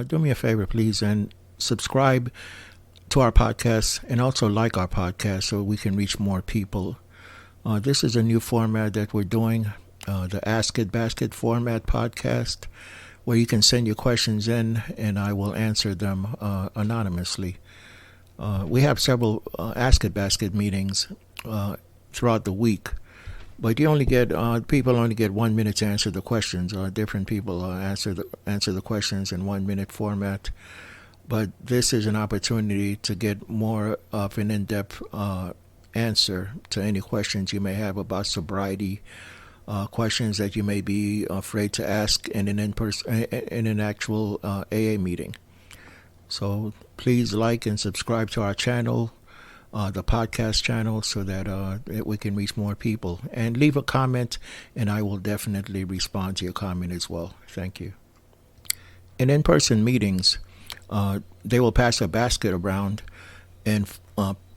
do me a favor, please, and subscribe to our podcast and also like our podcast so we can reach more people. This is a new format that we're doing, the Ask It Basket format podcast, where you can send your questions in and I will answer them anonymously. We have several Ask It Basket meetings throughout the week. But you only get people only get 1 minute to answer the questions. Different people answer the questions in 1 minute format. But this is an opportunity to get more of an in-depth answer to any questions you may have about sobriety, questions that you may be afraid to ask in an in an actual AA meeting. So please like and subscribe to our channel, the podcast channel, so that we can reach more people. And leave a comment, and I will definitely respond to your comment as well. Thank you. In in-person meetings, they will pass a basket around and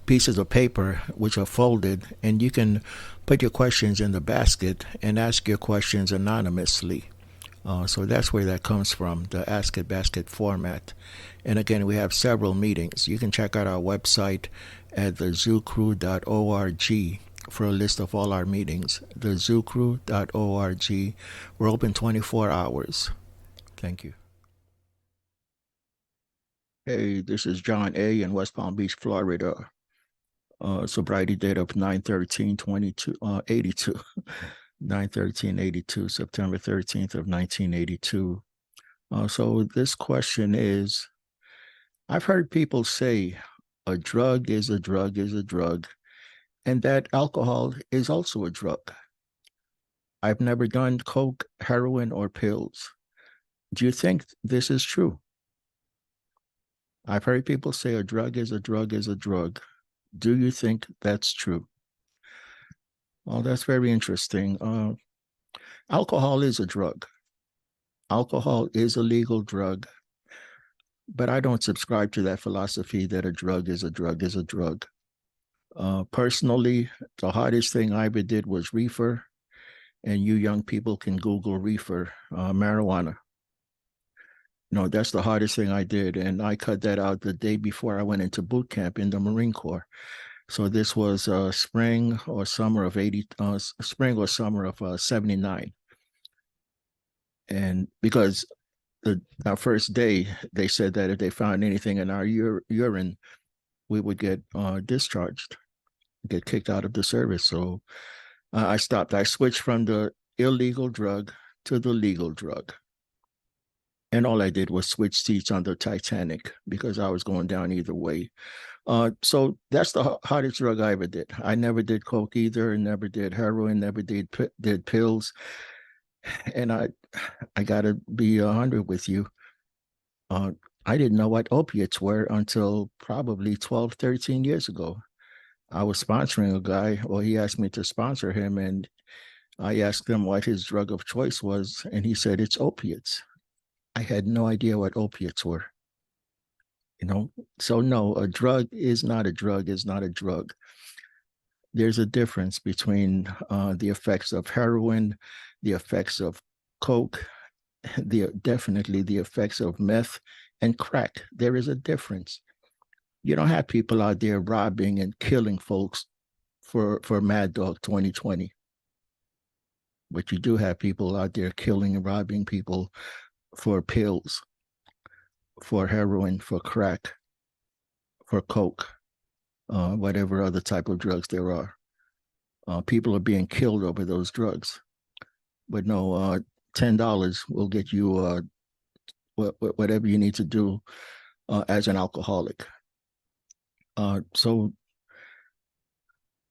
pieces of paper which are folded, and you can put your questions in the basket and ask your questions anonymously. So that's where that comes from, the Ask It Basket format. And again, we have several meetings. You can check out our website at thru.org for a list of all our meetings. thru.org. We're open 24 hours. Thank you. Hey, this is John A. in West Palm Beach, Florida. Sobriety date of 9/13/82. 9/13/82, September 13th of 1982. So this question is, I've heard people say a drug is a drug is a drug, and that alcohol is also a drug. I've never done coke, heroin, or pills. Do you think this is true? I've heard people say a drug is a drug is a drug. Do you think that's true? Well, that's very interesting. Alcohol is a drug. Alcohol is a legal drug, but I don't subscribe to that philosophy that a drug is a drug is a drug. Personally, the hardest thing I ever did was reefer, and you young people can Google reefer, marijuana. No, that's the hardest thing I did, and I cut that out the day before I went into boot camp in the Marine Corps. So this was spring or summer of 79. And because our first day, they said that if they found anything in our urine, we would get discharged, get kicked out of the service. So I stopped. I switched from the illegal drug to the legal drug. And all I did was switch seats on the Titanic because I was going down either way. So that's the hardest drug I ever did. I never did coke either, never did heroin, never did pills. And I got to be 100 with you. I didn't know what opiates were until probably 12, 13 years ago. I was sponsoring a guy, or he asked me to sponsor him, and I asked him what his drug of choice was, and he said it's opiates. I had no idea what opiates were. So no, a drug is not a drug is not a drug. There's a difference between the effects of heroin, the effects of coke, definitely the effects of meth and crack. There is a difference. You don't have people out there robbing and killing folks for Mad Dog 2020. But you do have people out there killing and robbing people for pills, for heroin, for crack, for coke, whatever other type of drugs there are. People are being killed over those drugs. But no, $10 will get you whatever you need to do as an alcoholic. So,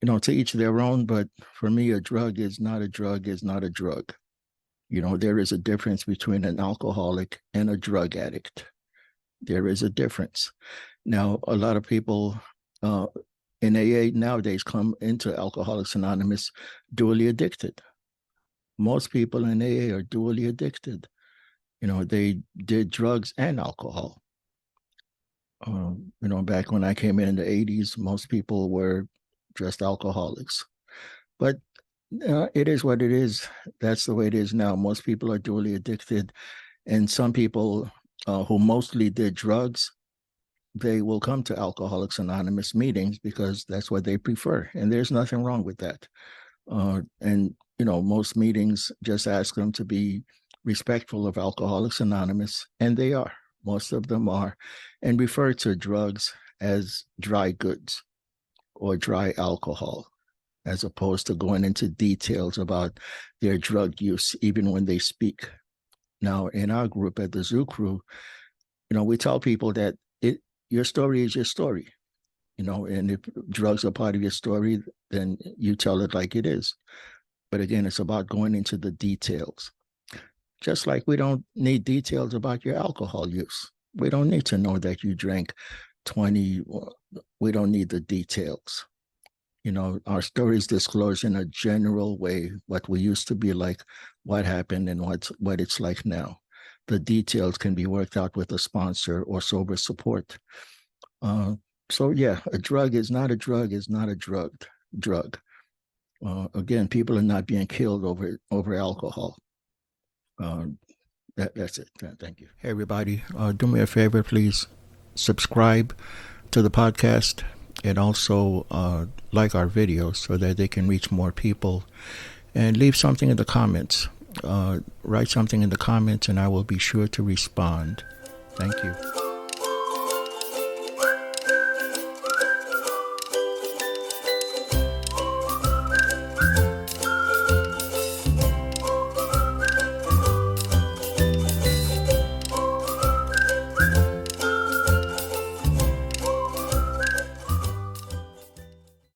to each their own, but for me, a drug is not a drug is not a drug. There is a difference between an alcoholic and a drug addict. There is a difference. Now, a lot of people in AA nowadays come into Alcoholics Anonymous dually addicted. Most people in AA are dually addicted. They did drugs and alcohol. Back when I came in the 80s, most people were just alcoholics. But it is what it is. That's the way it is now. Most people are dually addicted, and some people who mostly did drugs, they will come to Alcoholics Anonymous meetings because that's what they prefer. And there's nothing wrong with that. And, most meetings just ask them to be respectful of Alcoholics Anonymous, and they are. Most of them are, and refer to drugs as dry goods or dry alcohol, as opposed to going into details about their drug use, even when they speak. Now, in our group at the Zoo Crew, we tell people that your story is your story, and if drugs are part of your story, then you tell it like it is. But again, it's about going into the details. Just like we don't need details about your alcohol use. We don't need to know that you drank 20. We don't need the details. Our stories disclose in a general way what we used to be like, what happened, and what it's like now. The details can be worked out with a sponsor or sober support. So yeah, a drug is not a drug, is not a drug. Again, people are not being killed over alcohol. That's it. Thank you. Hey, everybody, do me a favor, please. Subscribe to the podcast and also like our videos so that they can reach more people. And leave something in the comments. Write something in the comments and I will be sure to respond. Thank you.